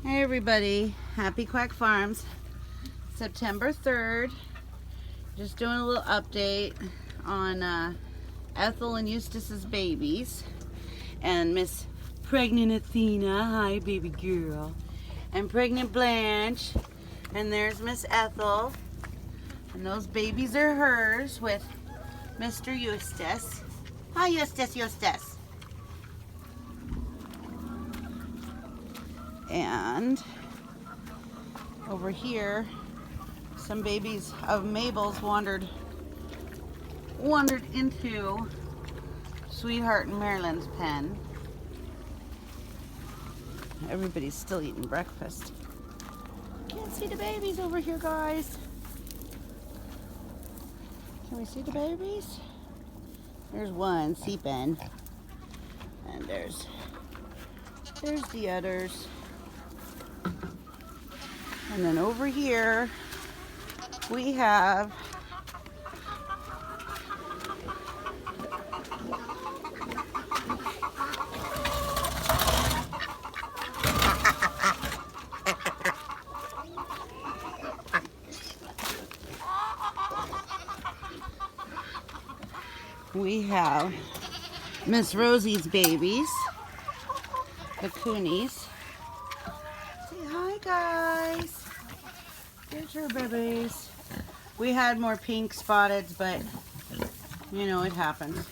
Hey everybody, Happyquack Farms, September 3rd. Just doing a little update on Ethel and Eustace's babies. And Miss Pregnant Athena, hi baby girl. And Pregnant Blanche. And there's Miss Ethel. And those babies are hers with Mr. Eustace. Hi Eustace, Eustace. And over here, some babies of Mabel's wandered into Sweetheart and Marilyn's pen. Everybody's still eating breakfast. Can't see the babies over here, guys. Can we see the babies? There's one sleeping, and there's the others. And then over here, we have Miss Rosie's babies, the Kunes. Say hi, guys. There's her babies. We had more pink spotteds, but you know, it happens.